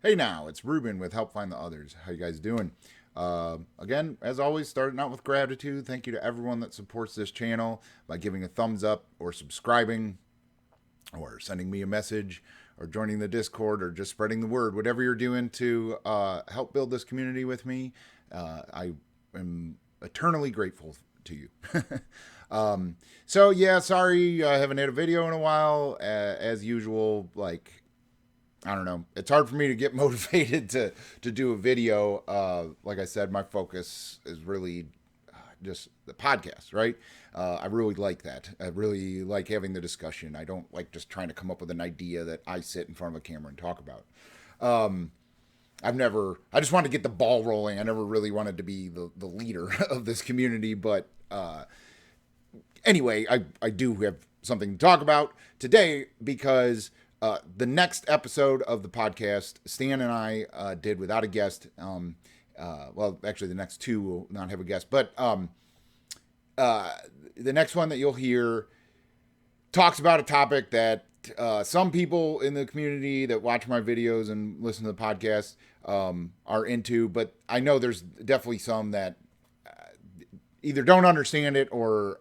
Hey now, it's Ruben with Help Find the Others. How you guys doing? Again, as always, starting out with gratitude. Thank you to everyone that supports this channel by giving a thumbs up or subscribing or sending me a message or joining the Discord or just spreading the word. Whatever you're doing to help build this community with me, I am eternally grateful to you. So sorry I haven't had a video in a while. As usual, I don't know. It's hard for me to get motivated to do a video. Like I said, my focus is really just the podcast, right? I really like that. I really like having the discussion. I don't like just trying to come up with an idea that I sit in front of a camera and talk about. Um, I just wanted to get the ball rolling. I never really wanted to be the leader of this community, but anyway, I do have something to talk about today because the next episode of the podcast, Stan and I did without a guest. Well, actually, the next two will not have a guest, but the next one that you'll hear talks about a topic that some people in the community that watch my videos and listen to the podcast are into, but I know there's definitely some that either don't understand it or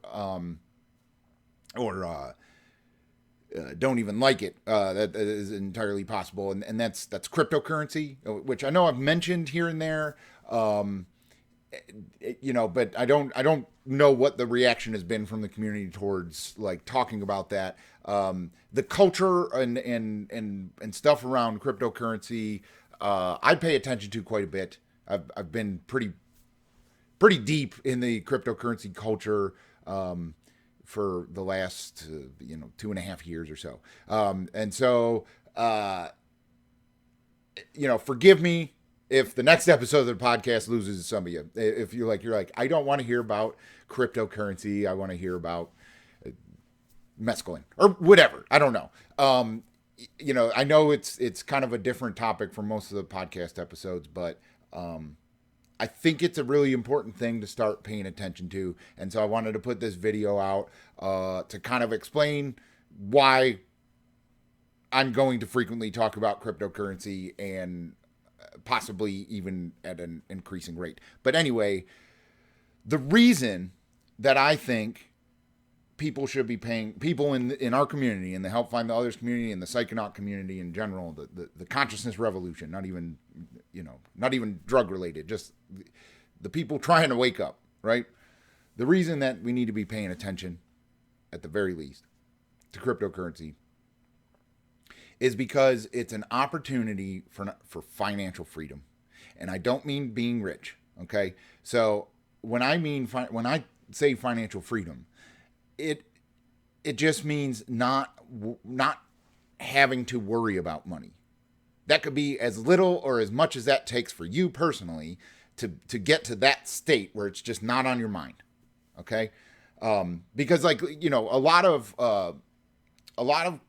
don't even like it. That is entirely possible, and that's cryptocurrency, which I know I've mentioned here and there. Um, but I don't know what the reaction has been from the community towards like talking about that. The culture and stuff around cryptocurrency, I pay attention to quite a bit. I've been pretty deep in the cryptocurrency culture for the last 2.5 years or so. And so forgive me if the next episode of the podcast loses some of you. If you're like, I don't want to hear about cryptocurrency. I want to hear about mescaline or whatever. I don't know. I know it's kind of a different topic from most of the podcast episodes, but I think it's a really important thing to start paying attention to. And so I wanted to put this video out to kind of explain why I'm going to frequently talk about cryptocurrency and possibly even at an increasing rate. But anyway, the reason that I think people should be paying, people in our community, in the Help Find the Others community, in the psychonaut community in general, the consciousness revolution, not even drug related, just the people trying to wake up, right? The reason that we need to be paying attention, at the very least, to cryptocurrency is because it's an opportunity for financial freedom. And I don't mean being rich, okay? So when I say financial freedom, it just means not having to worry about money. That could be as little or as much as that takes for you personally to get to that state where it's just not on your mind. Okay? Because a lot of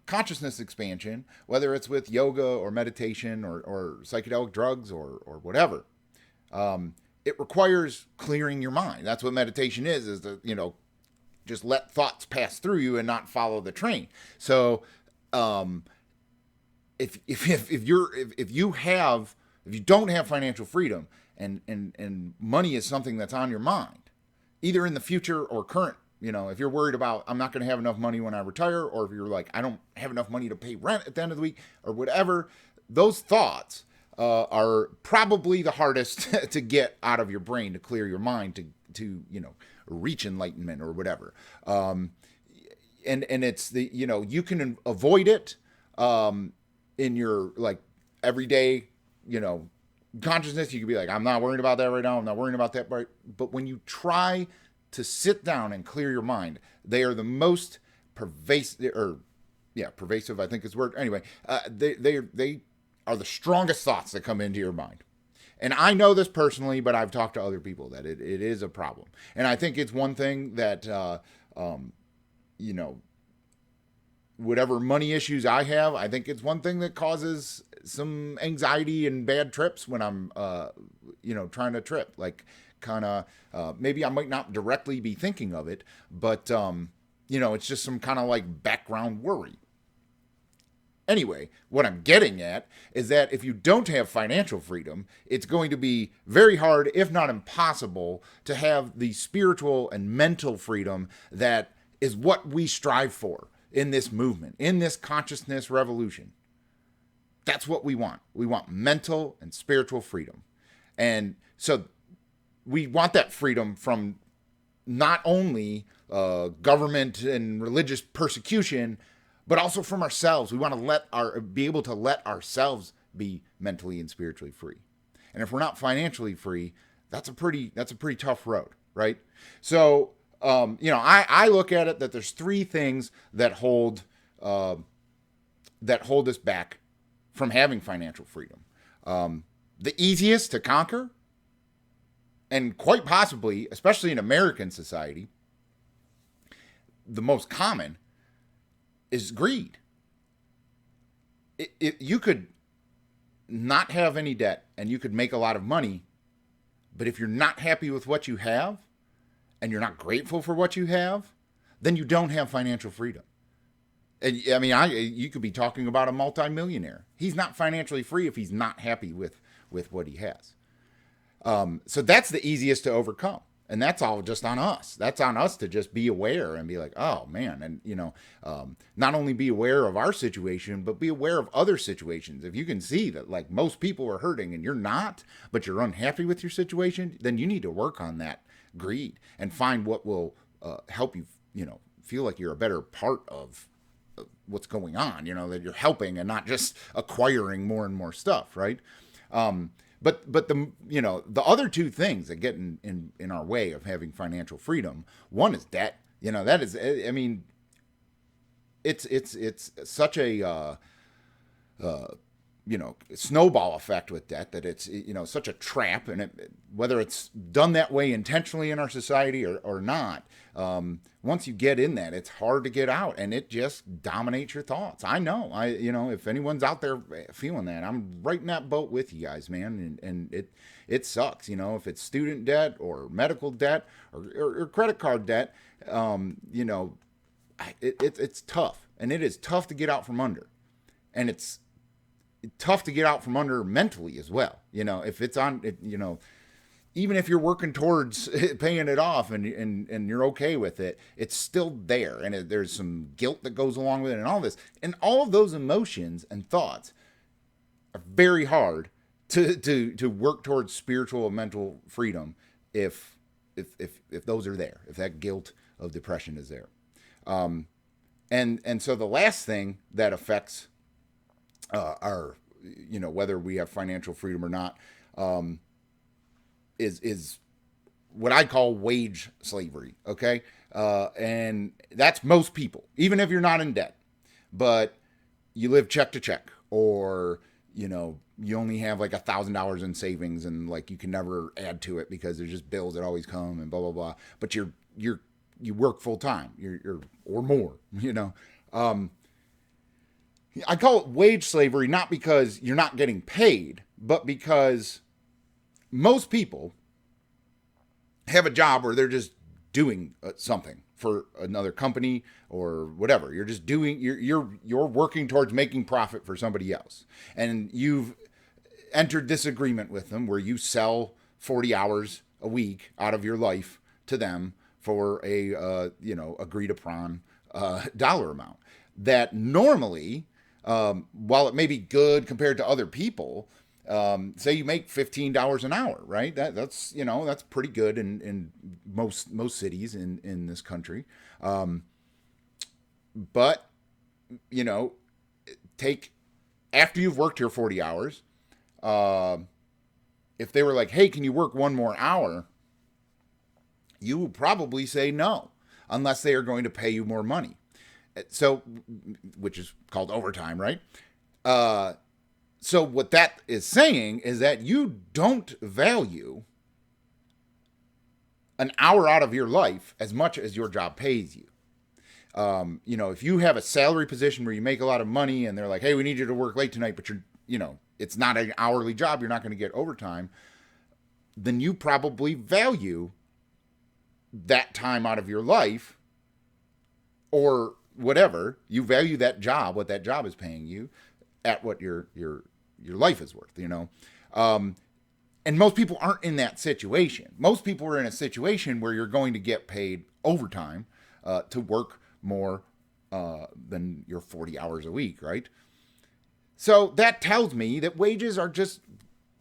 consciousness expansion, whether it's with yoga or meditation or psychedelic drugs or whatever, it requires clearing your mind. That's what meditation is to, just let thoughts pass through you and not follow the train. So, if you don't have financial freedom and money is something that's on your mind, either in the future or current, if you're worried about I'm not going to have enough money when I retire, or if you're like I don't have enough money to pay rent at the end of the week or whatever, those thoughts are probably the hardest to get out of your brain, to clear your mind, to reach enlightenment or whatever. And it's you can avoid it in your everyday consciousness. You could be like, I'm not worried about that right now. I'm not worrying about that. But when you try to sit down and clear your mind, they are the most pervasive, I think is the word. Anyway, they are the strongest thoughts that come into your mind. And I know this personally, but I've talked to other people that it is a problem. And I think it's one thing that, whatever money issues I have, I think it's one thing that causes some anxiety and bad trips when I'm, trying to trip. Like, kind of, maybe I might not directly be thinking of it, but, it's just some kind of like background worry. Anyway, what I'm getting at is that if you don't have financial freedom, it's going to be very hard, if not impossible, to have the spiritual and mental freedom that is what we strive for in this movement, in this consciousness revolution. That's what we want. We want mental and spiritual freedom. And so we want that freedom from not only government and religious persecution, but also from ourselves. We want to be able to let ourselves be mentally and spiritually free. And if we're not financially free, that's a pretty tough road, right? So, I look at it that there's three things that hold us back from having financial freedom. The easiest to conquer, and quite possibly, especially in American society, the most common is greed. You could not have any debt and you could make a lot of money, but if you're not happy with what you have and you're not grateful for what you have, then you don't have financial freedom. And I mean, you could be talking about a multimillionaire. He's not financially free if he's not happy with what he has. So that's the easiest to overcome. And that's all just on us. That's on us to just be aware and be like, oh man. And, not only be aware of our situation, but be aware of other situations. If you can see that like most people are hurting and you're not, but you're unhappy with your situation, then you need to work on that greed and find what will help you, feel like you're a better part of what's going on, that you're helping and not just acquiring more and more stuff. Right. But the other two things that get in our way of having financial freedom, one is debt. That is, I mean, it's such a snowball effect with debt that it's such a trap, and whether it's done that way intentionally in our society or not, once you get in that, it's hard to get out, and it just dominates your thoughts. I know, if anyone's out there feeling that, I'm right in that boat with you guys, man, and it sucks, if it's student debt or medical debt or credit card debt, it's tough, and it is tough to get out from under, and it's tough to get out from under mentally as well. If it's on, even if you're working towards paying it off and you're okay with it, it's still there. And there's some guilt that goes along with it and all this. And all of those emotions and thoughts are very hard to work towards spiritual and mental freedom if those are there, if that guilt of depression is there. And so the last thing that affects our, whether we have financial freedom or not, is what I call wage slavery. Okay. And that's most people, even if you're not in debt, but you live check to check, or, you only have like $1,000 in savings and like you can never add to it because there's just bills that always come and blah, blah, blah. But you work full time, you're or more, I call it wage slavery, not because you're not getting paid, but because most people have a job where they're just doing something for another company or whatever. You're just you're working towards making profit for somebody else. And you've entered this agreement with them where you sell 40 hours a week out of your life to them for a, agreed upon dollar amount that normally, while it may be good compared to other people, say you make $15 an hour, right? That's pretty good in most cities in this country. But take after you've worked here 40 hours, if they were like, hey, can you work one more hour? You would probably say no, unless they are going to pay you more money. So, which is called overtime, right? So what that is saying is that you don't value an hour out of your life as much as your job pays you. If you have a salary position where you make a lot of money and they're like, hey, we need you to work late tonight, but it's not an hourly job, you're not going to get overtime, then you probably value that time out of your life, or whatever, you value that job, what that job is paying you, at what your life is worth, and most people aren't in that situation. Most people are in a situation where you're going to get paid overtime to work more than your 40 hours a week, right? So that tells me that wages are just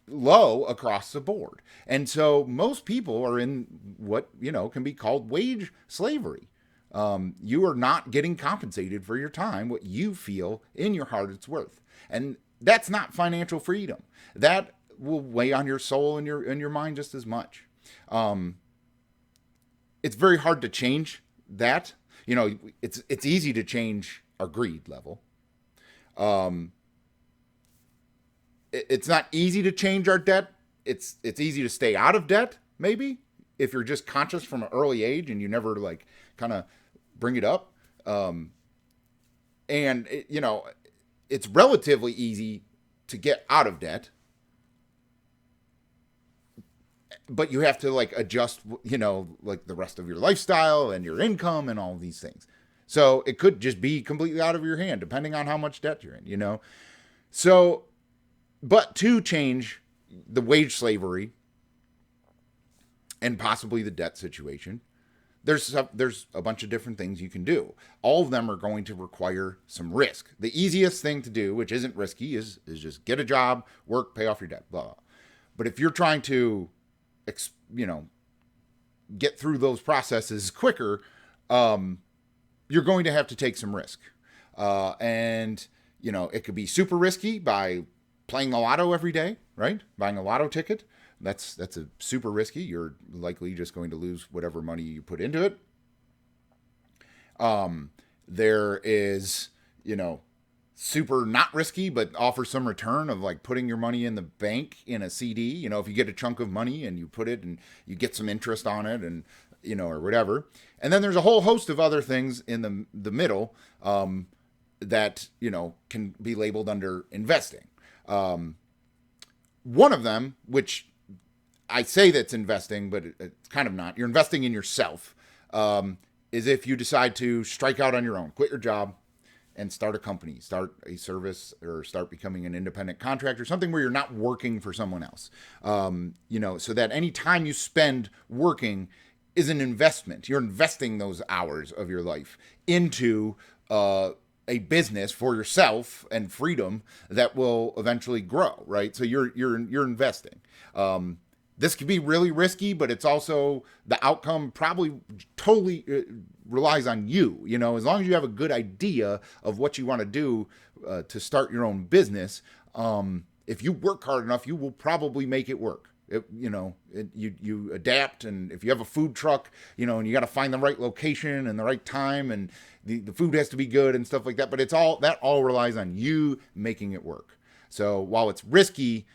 low across the board. And so most people are in what, can be called wage slavery. You are not getting compensated for your time, what you feel in your heart it's worth. And that's not financial freedom. That will weigh on your soul and your mind just as much. It's very hard to change that. It's easy to change our greed level. It's not easy to change our debt. It's easy to stay out of debt, maybe, if you're just conscious from an early age and you never kind of bring it up. It's relatively easy to get out of debt, but you have to adjust, the rest of your lifestyle and your income and all these things. So it could just be completely out of your hand, depending on how much debt you're in, So, but to change the wage slavery and possibly the debt situation, there's a bunch of different things you can do. All of them are going to require some risk. The easiest thing to do, which isn't risky, is just get a job, work, pay off your debt, blah, blah. But if you're trying to, get through those processes quicker, you're going to have to take some risk. And it could be super risky by playing the lotto every day, right? Buying a lotto ticket. That's a super risky. You're likely just going to lose whatever money you put into it. There is, super not risky, but offers some return of putting your money in the bank in a CD. If you get a chunk of money and you put it and you get some interest on it and, or whatever. And then there's a whole host of other things in the middle that, can be labeled under investing. One of them, which I say that's investing, but it's kind of not. You're investing in yourself, is if you decide to strike out on your own, quit your job, and start a company, start a service, or start becoming an independent contractor, something where you're not working for someone else. So that any time you spend working is an investment. You're investing those hours of your life into a business for yourself and freedom that will eventually grow, right? So you're investing. This could be really risky, but it's also the outcome probably totally relies on you. As long as you have a good idea of what you want to do to start your own business, if you work hard enough, you will probably make it work. You adapt, and if you have a food truck, and you got to find the right location and the right time, and the food has to be good and stuff like that. But that all relies on you making it work. So while it's risky,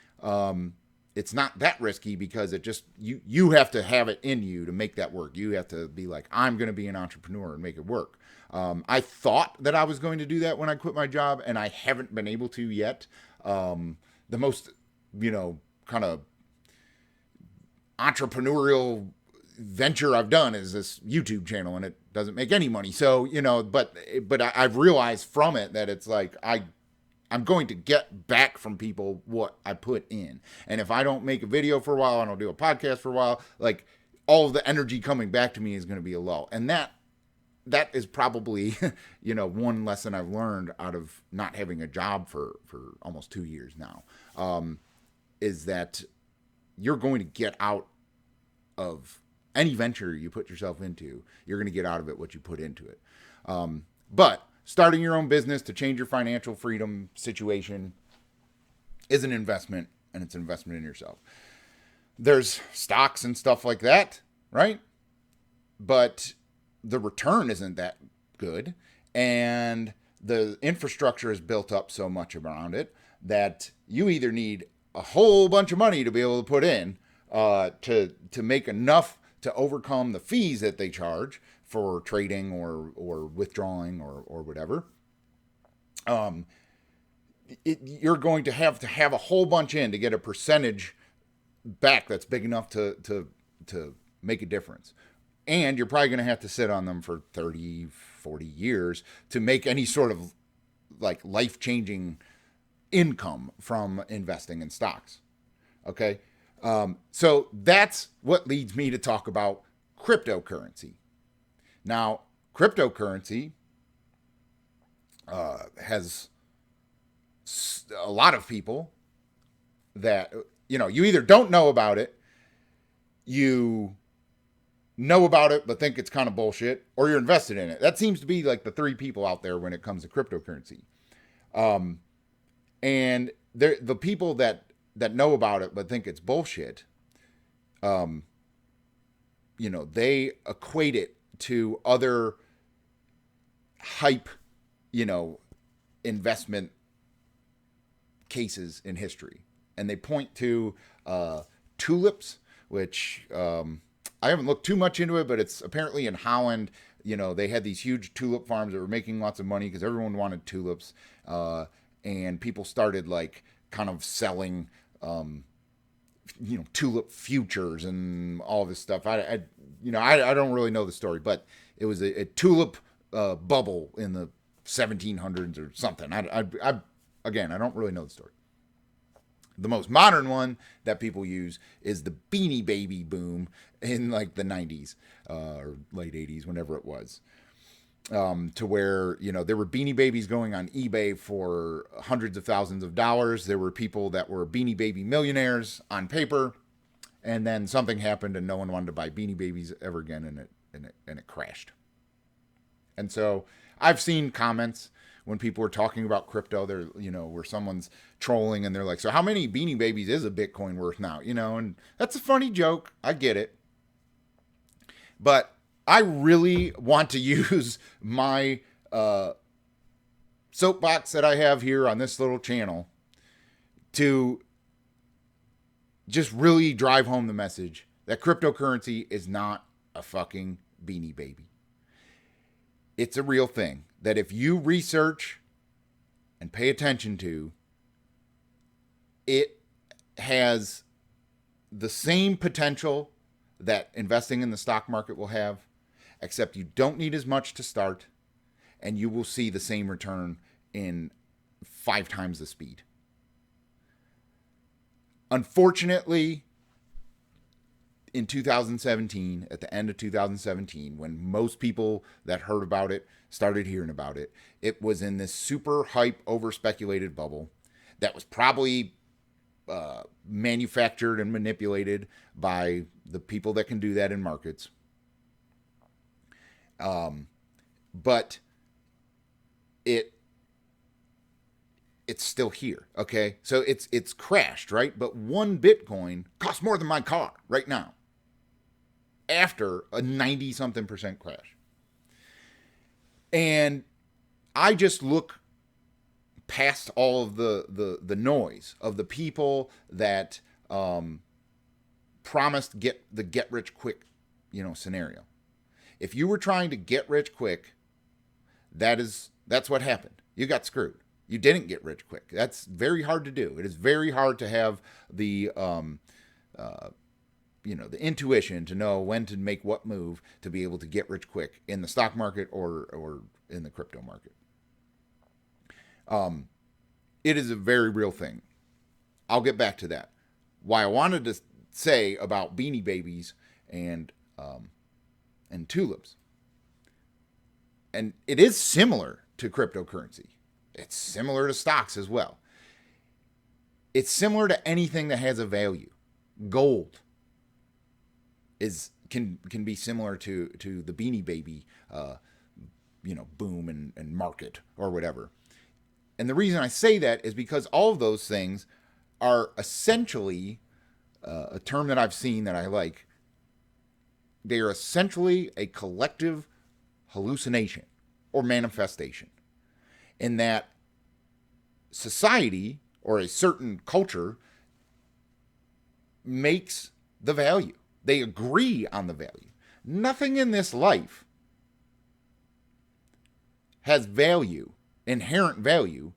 it's not that risky because it just you have to have it in you to make that work. You have to be like, I'm going to be an entrepreneur and make it work. I thought that I was going to do that when I quit my job, and I haven't been able to yet. The most kind of entrepreneurial venture I've done is this YouTube channel, and it doesn't make any money. So, but I've realized from it that it's like, I'm going to get back from people what I put in. And if I don't make a video for a while, I don't do a podcast for a while, all of the energy coming back to me is going to be low. And that is probably, one lesson I've learned out of not having a job for almost 2 years now, is that you're going to get out of any venture you put yourself into. You're going to get out of it what you put into it. But starting your own business to change your financial freedom situation is an investment, and it's an investment in yourself. There's stocks and stuff like that, right? But the return isn't that good, and the infrastructure is built up so much around it that you either need a whole bunch of money to be able to put in to make enough to overcome the fees that they charge for trading or withdrawing or whatever. You're going to have a whole bunch in to get a percentage back that's big enough to make a difference. And you're probably going to have to sit on them for 30, 40 years to make any sort of life-changing income from investing in stocks. Okay. So that's what leads me to talk about cryptocurrency. Now, cryptocurrency has a lot of people that, you either don't know about it, you know about it but think it's kind of bullshit, or you're invested in it. That seems to be like the three people out there when it comes to cryptocurrency. And the people that know about it but think it's bullshit, they equate it to other hype, investment cases in history. And they point to tulips, which I haven't looked too much into it, but it's apparently in Holland. They had these huge tulip farms that were making lots of money because everyone wanted tulips. And people started like kind of selling, tulip futures and all this stuff. I don't really know the story, but it was a tulip bubble in the 1700s or something. Again, I don't really know the story. The most modern one that people use is the Beanie Baby boom in like the 90s or late 80s, whenever it was. To where, there were Beanie Babies going on eBay for hundreds of thousands of dollars. There were people that were Beanie Baby millionaires on paper. And then something happened and no one wanted to buy Beanie Babies ever again, and it crashed. And so I've seen comments when people were talking about crypto, there, where someone's trolling and they're like, so how many Beanie Babies is a Bitcoin worth now? And that's a funny joke. I get it. But I really want to use my soapbox that I have here on this little channel to just really drive home the message that cryptocurrency is not a fucking Beanie Baby. It's a real thing that if you research and pay attention to, it has the same potential that investing in the stock market will have, except you don't need as much to start, and you will see the same return in 5 times the speed. Unfortunately, in 2017, at the end of 2017, when most people that heard about it started hearing about it, it was in this super hype, over-speculated bubble that was probably manufactured and manipulated by the people that can do that in markets. But it's still here, okay? So it's crashed, right? But one Bitcoin costs more than my car right now, after a 90-something% crash. And I just look past all of the noise of the people that promised the get rich quick, scenario. If you were trying to get rich quick, that's what happened. You got screwed. You didn't get rich quick. That's very hard to do. It is very hard to have the the intuition to know when to make what move to be able to get rich quick in the stock market or in the crypto market. It is a very real thing. I'll get back to that. Why I wanted to say about Beanie Babies and tulips. And it is similar to cryptocurrency. It's similar to stocks as well. It's similar to anything that has a value. Gold can be similar to the Beanie Baby boom and market or whatever. And the reason I say that is because all of those things are essentially a term that I've seen that I like. They are essentially a collective hallucination or manifestation, in that society or a certain culture makes the value. They agree on the value. Nothing in this life has value, inherent value,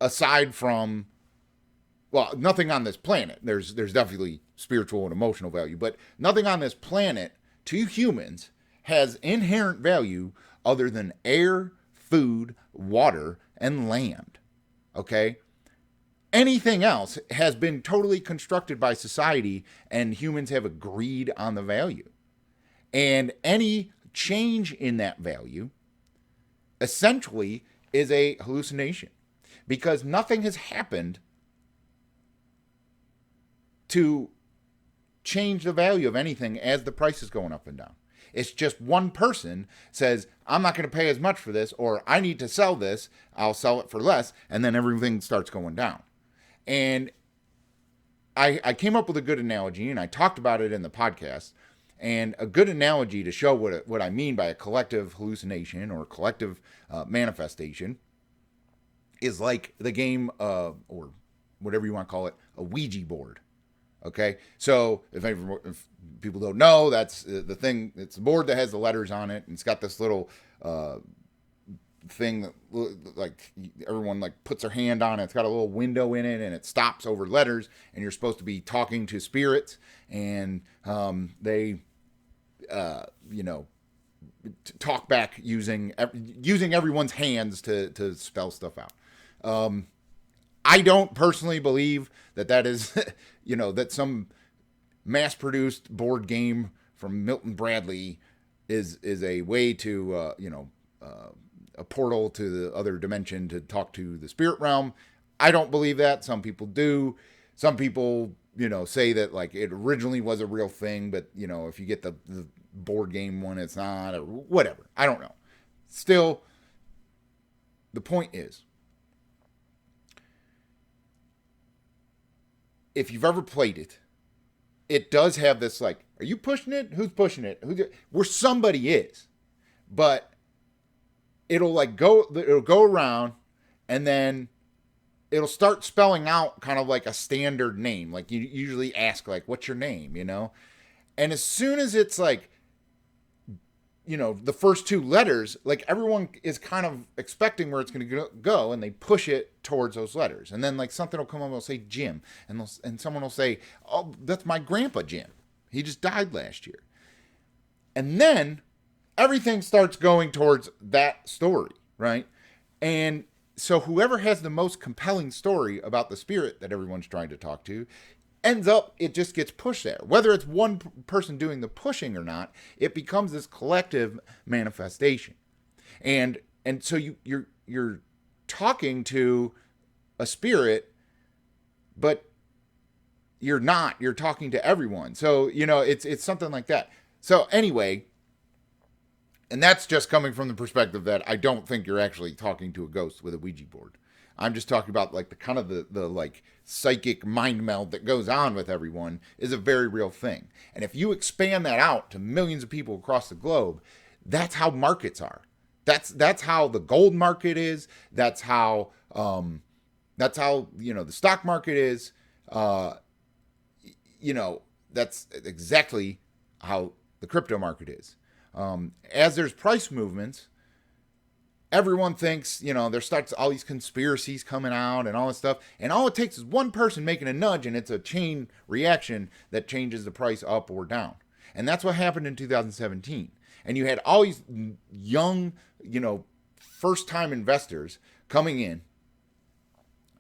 aside from, well, nothing on this planet. There's definitely spiritual and emotional value, but nothing on this planet to humans has inherent value other than air, food, water, and land. Okay? Anything else has been totally constructed by society, and humans have agreed on the value. And any change in that value essentially is a hallucination, because nothing has happened to change the value of anything as the price is going up and down. It's just one person says, I'm not going to pay as much for this, or I need to sell this, I'll sell it for less, and then everything starts going down. And I came up with a good analogy, and I talked about it in the podcast. And a good analogy to show what I mean by a collective hallucination or collective manifestation is like the game, or whatever you want to call it, a Ouija board. Okay, so if people don't know, that's the thing. It's a board that has the letters on it, and it's got this little thing that, like, everyone like puts their hand on it. It's got a little window in it, and it stops over letters, and you're supposed to be talking to spirits, and they talk back using everyone's hands to spell stuff out. I don't personally believe that is, that some mass-produced board game from Milton Bradley is a way to, a portal to the other dimension to talk to the spirit realm. I don't believe that. Some people do. Some people, say that like it originally was a real thing, but if you get the board game one, it's not, or whatever. I don't know. Still, the point is, if you've ever played it, it does have this like, are you pushing it? Who's pushing it? Where somebody is, but it'll go around, and then it'll start spelling out kind of like a standard name. Like you usually ask like, what's your name? And as soon as it's like, the first two letters, like everyone is kind of expecting where it's going to go, and they push it towards those letters. And then like something will come up and it'll say Jim, and someone will say, oh, that's my grandpa Jim. He just died last year. And then everything starts going towards that story, right? And so whoever has the most compelling story about the spirit that everyone's trying to talk to ends up, it just gets pushed there. Whether it's one person doing the pushing or not, it becomes this collective manifestation. And so you're talking to a spirit, but you're not. You're talking to everyone. So, it's something like that. So anyway, and that's just coming from the perspective that I don't think you're actually talking to a ghost with a Ouija board. I'm just talking about like the kind of the like psychic mind meld that goes on with everyone is a very real thing. And if you expand that out to millions of people across the globe, that's how markets are. That's how the gold market is. That's how the stock market is. That's exactly how the crypto market is. As there's price movements, everyone thinks, there starts all these conspiracies coming out and all this stuff. And all it takes is one person making a nudge, and it's a chain reaction that changes the price up or down. And that's what happened in 2017. And you had all these young, first-time investors coming in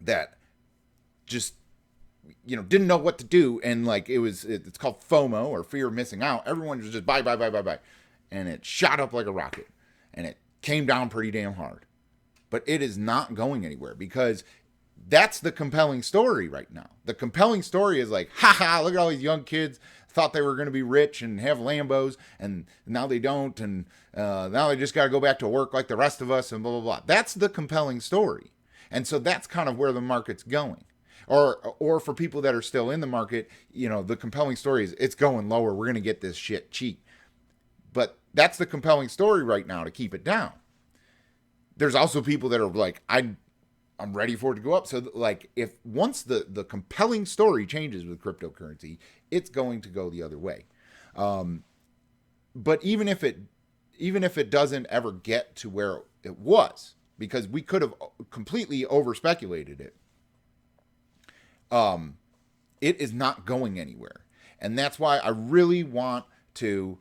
that just, didn't know what to do. And like, it's called FOMO, or fear of missing out. Everyone was just buy. And it shot up like a rocket. And it came down pretty damn hard. But it is not going anywhere, because that's the compelling story right now. The compelling story is like, look at all these young kids thought they were going to be rich and have Lambos, and now they don't, and now they just got to go back to work like the rest of us, and blah, blah, blah. That's the compelling story. And so that's kind of where the market's going. Or for people that are still in the market, the compelling story is it's going lower. We're going to get this shit cheap. But that's the compelling story right now to keep it down. There's also people that are like, I'm ready for it to go up. So like, if once the compelling story changes with cryptocurrency, it's going to go the other way. But even if it doesn't ever get to where it was, because we could have completely over speculated it, it is not going anywhere. And that's why I really want to,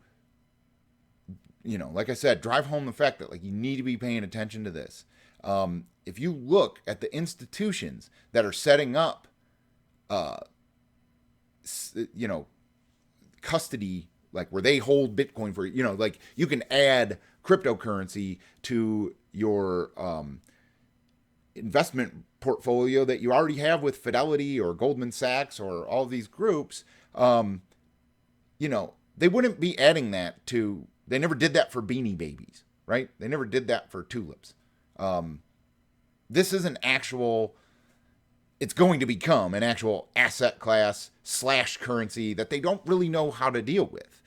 like I said, drive home the fact that like you need to be paying attention to this. If you look at the institutions that are setting up, uh, you know, custody, like where they hold Bitcoin for, like you can add cryptocurrency to your investment portfolio that you already have with Fidelity or Goldman Sachs or all these groups. They wouldn't be adding that to, they never did that for Beanie Babies, right? They never did that for tulips. This is an actual, it's going to become an actual asset class / currency that they don't really know how to deal with.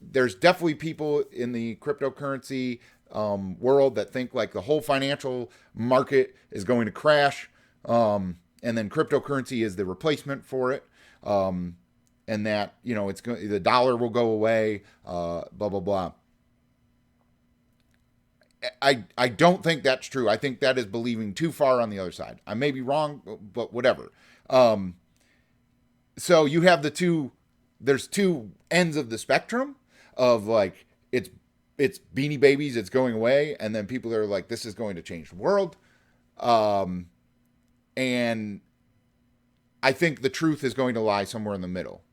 There's definitely people in the cryptocurrency world that think like the whole financial market is going to crash, and then cryptocurrency is the replacement for it, and that the dollar will go away, blah blah blah. I don't think that's true. I think that is believing too far on the other side. I may be wrong, but whatever. So you have there's two ends of the spectrum of like, it's Beanie Babies, it's going away, and then people are like, this is going to change the world. And I think the truth is going to lie somewhere in the middle.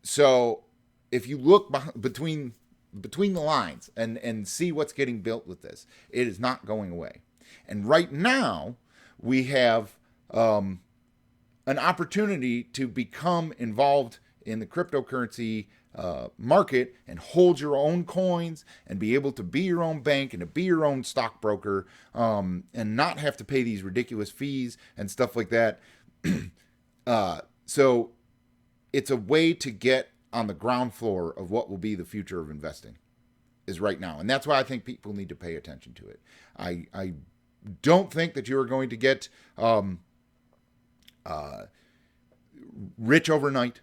So if you look between the lines and see what's getting built with this, it is not going away. And right now we have an opportunity to become involved in the cryptocurrency market and hold your own coins and be able to be your own bank and to be your own stockbroker, and not have to pay these ridiculous fees and stuff like that. So it's a way to get on the ground floor of what will be the future of investing is right now. And that's why I think people need to pay attention to it. I don't think that you are going to get rich overnight,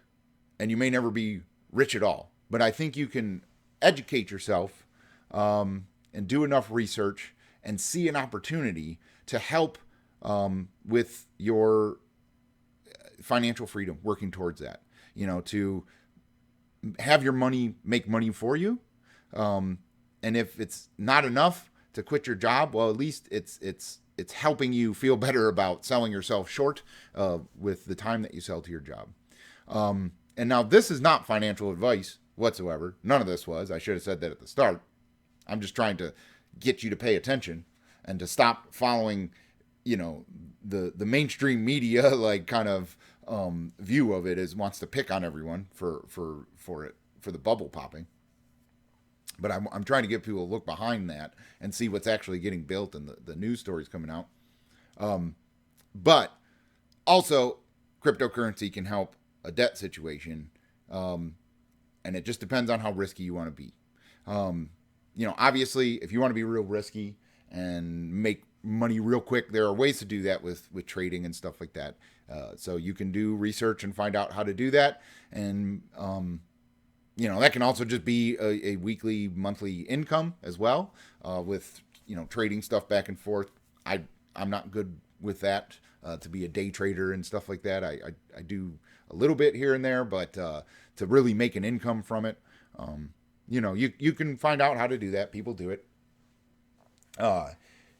and you may never be rich at all. But I think you can educate yourself, and do enough research and see an opportunity to help with your financial freedom, working towards that, to have your money make money for you. And if it's not enough to quit your job, well, at least it's helping you feel better about selling yourself short with the time that you sell to your job. And now this is not financial advice whatsoever. None of this was. I should have said that at the start. I'm just trying to get you to pay attention and to stop following, the mainstream media, like kind of view of it is wants to pick on everyone for the bubble popping. But I'm trying to get people to look behind that and see what's actually getting built and the news stories coming out. But also, cryptocurrency can help a debt situation, and it just depends on how risky you want to be. Obviously, if you want to be real risky and make money real quick, there are ways to do that with trading and stuff like that. So you can do research and find out how to do that. And, that can also just be a weekly, monthly income as well, with, trading stuff back and forth. I'm not good with that, to be a day trader and stuff like that. I do a little bit here and there, but to really make an income from it, you can find out how to do that. People do it.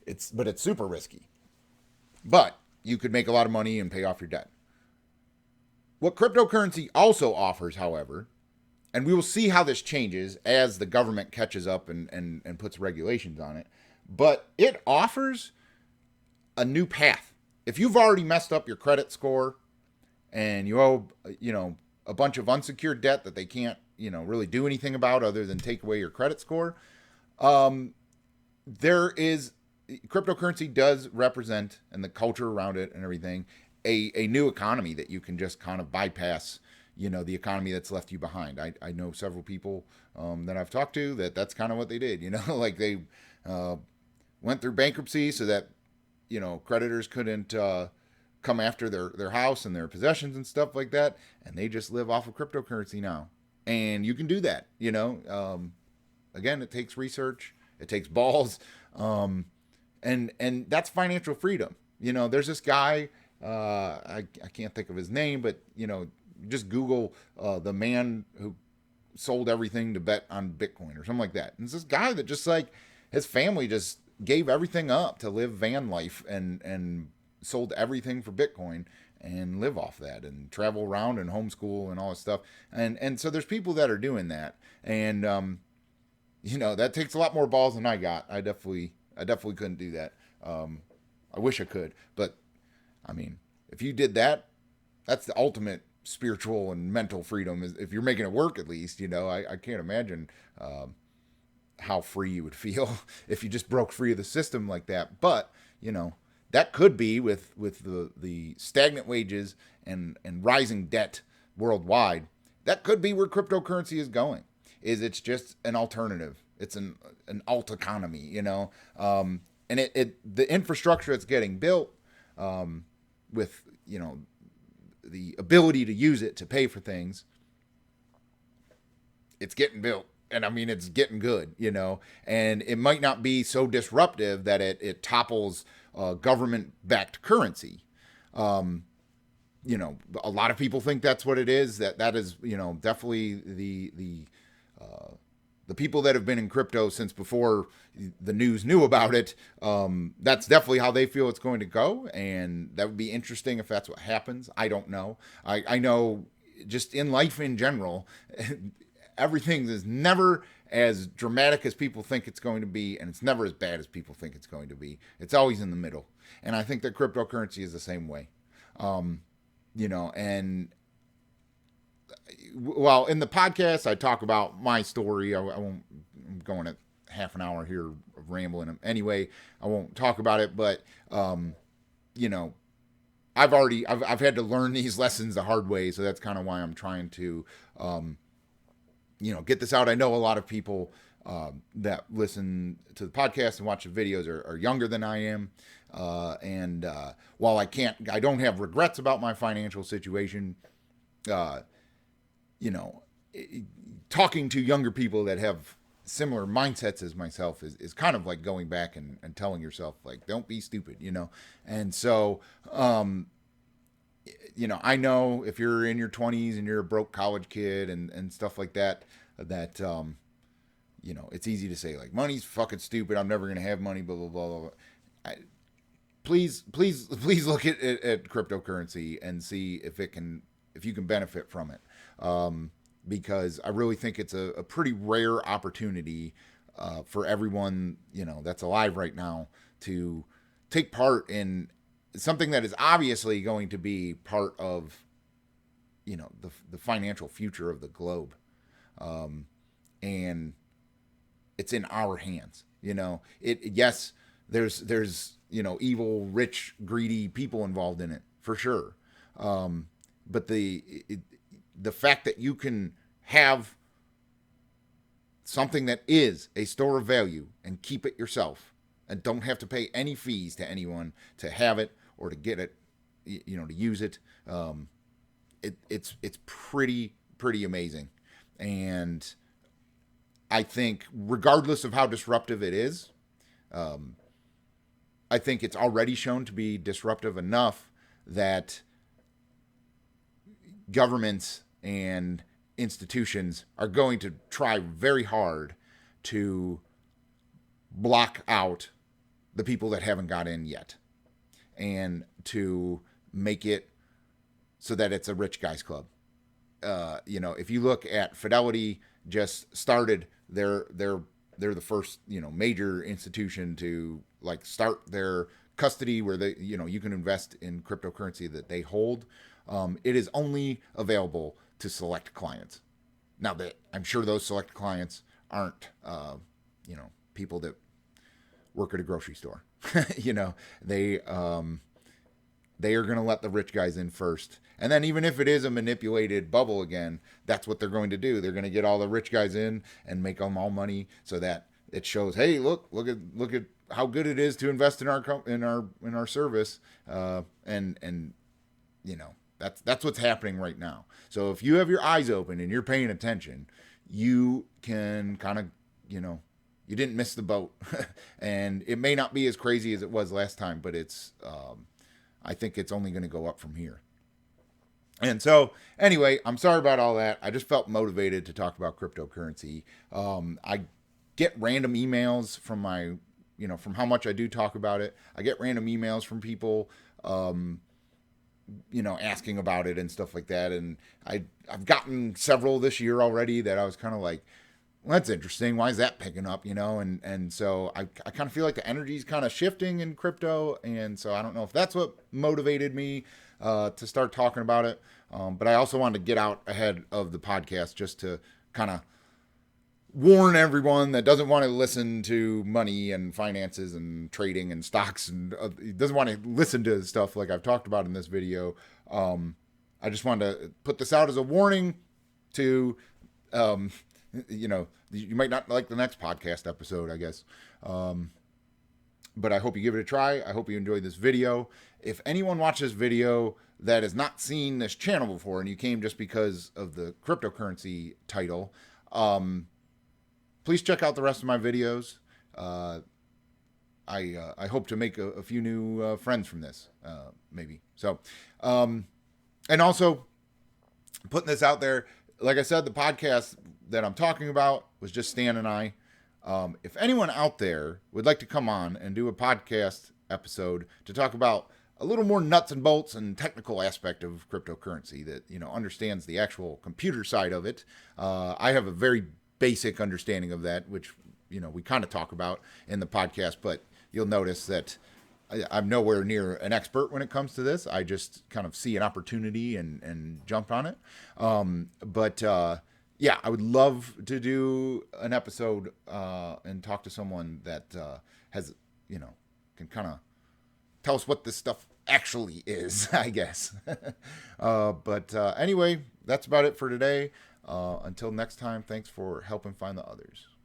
It's super risky. But you could make a lot of money and pay off your debt. What cryptocurrency also offers, however, and we will see how this changes as the government catches up and puts regulations on it, but it offers a new path. If you've already messed up your credit score and you owe, a bunch of unsecured debt that they can't, really do anything about other than take away your credit score, cryptocurrency does represent, and the culture around it and everything, a new economy that you can just kind of bypass, the economy that's left you behind. I know several people that I've talked to that's kind of what they did, like they went through bankruptcy so that, creditors couldn't come after their house and their possessions and stuff like that. And they just live off of cryptocurrency now. And you can do that, again, it takes research, it takes balls. And that's financial freedom. There's this guy, I can't think of his name, but, just Google the man who sold everything to bet on Bitcoin or something like that. And it's this guy that just like his family just gave everything up to live van life and sold everything for Bitcoin and live off that and travel around and homeschool and all this stuff. And so there's people that are doing that. And, that takes a lot more balls than I got. I definitely couldn't do that. I wish I could, but I mean, if you did that, that's the ultimate spiritual and mental freedom. Is if you're making it work, at least, I can't imagine how free you would feel if you just broke free of the system like that. But that could be with the stagnant wages and rising debt worldwide. That could be where cryptocurrency is going. It's just an alternative. It's an alt economy, and the infrastructure that's getting built with the ability to use it to pay for things. It's getting built. And I mean, it's getting good, and it might not be so disruptive that it topples government-backed currency. A lot of people think that's what it is. That is, definitely the people that have been in crypto since before the news knew about it. That's definitely how they feel it's going to go, and that would be interesting if that's what happens. I don't know. I know just in life in general. Everything is never as dramatic as people think it's going to be, and it's never as bad as people think it's going to be. It's always in the middle. And I think that cryptocurrency is the same way. And well, in the podcast, I talk about my story. I won't, I'm going at half an hour here of rambling. Anyway, I won't talk about it, but, I've had to learn these lessons the hard way. So that's kind of why I'm trying to, get this out. I know a lot of people that listen to the podcast and watch the videos are younger than I am. And while I don't have regrets about my financial situation, talking to younger people that have similar mindsets as myself is kind of like going back and telling yourself, like, don't be stupid, And so, I know if you're in your 20s and you're a broke college kid and stuff like that, it's easy to say, like, money's fucking stupid. I'm never going to have money, blah, blah, blah, blah. Please look at cryptocurrency and see if you can benefit from it. Because I really think it's a pretty rare opportunity for everyone, that's alive right now to take part in something that is obviously going to be part of, the financial future of the globe. And it's in our hands, yes, there's, evil, rich, greedy people involved in it for sure. But the fact that you can have something that is a store of value and keep it yourself and don't have to pay any fees to anyone to have it or to get it, to use it. It's pretty amazing. And I think regardless of how disruptive it is, I think it's already shown to be disruptive enough that governments and institutions are going to try very hard to block out the people that haven't got in yet and to make it so that it's a rich guy's club. If you look at Fidelity, just started they're the first, major institution to start their custody where they, you can invest in cryptocurrency that they hold. It is only available to select clients. Now that I'm sure those select clients aren't, people that work at a grocery store. They are going to let the rich guys in first. And then even if it is a manipulated bubble again, that's what they're going to do. They're going to get all the rich guys in and make them all money so that it shows, hey, look at how good it is to invest in our service. That's what's happening right now. So if you have your eyes open and you're paying attention, you can kind of, you didn't miss the boat. And it may not be as crazy as it was last time, but I think it's only going to go up from here. And so, anyway, I'm sorry about all that. I just felt motivated to talk about cryptocurrency. get random emails from my, from how much I do talk about it. I get random emails from people, asking about it and stuff like that. And I've gotten several this year already that I was kind of like, well, that's interesting. Why is that picking up? And so I kind of feel like the energy's kind of shifting in crypto. And so I don't know if that's what motivated me to start talking about it. But I also wanted to get out ahead of the podcast just to kind of warn everyone that doesn't want to listen to money and finances and trading and stocks and doesn't want to listen to stuff like I've talked about in this video. I just wanted to put this out as a warning to, you might not like the next podcast episode, I guess. But I hope you give it a try. I hope you enjoyed this video. If anyone watched this video that has not seen this channel before and you came just because of the cryptocurrency title, please check out the rest of my videos. I hope to make a few new friends from this, maybe. So, and also putting this out there, like I said, the podcast that I'm talking about was just Stan and I. If anyone out there would like to come on and do a podcast episode to talk about a little more nuts and bolts and technical aspect of cryptocurrency that, understands the actual computer side of it, I have a very basic understanding of that, which, we kind of talk about in the podcast, but you'll notice that I'm nowhere near an expert when it comes to this. I just kind of see an opportunity and jump on it. Yeah, I would love to do an episode and talk to someone that has, can kind of tell us what this stuff actually is, I guess. Anyway, that's about it for today. Until next time, thanks for helping find the others.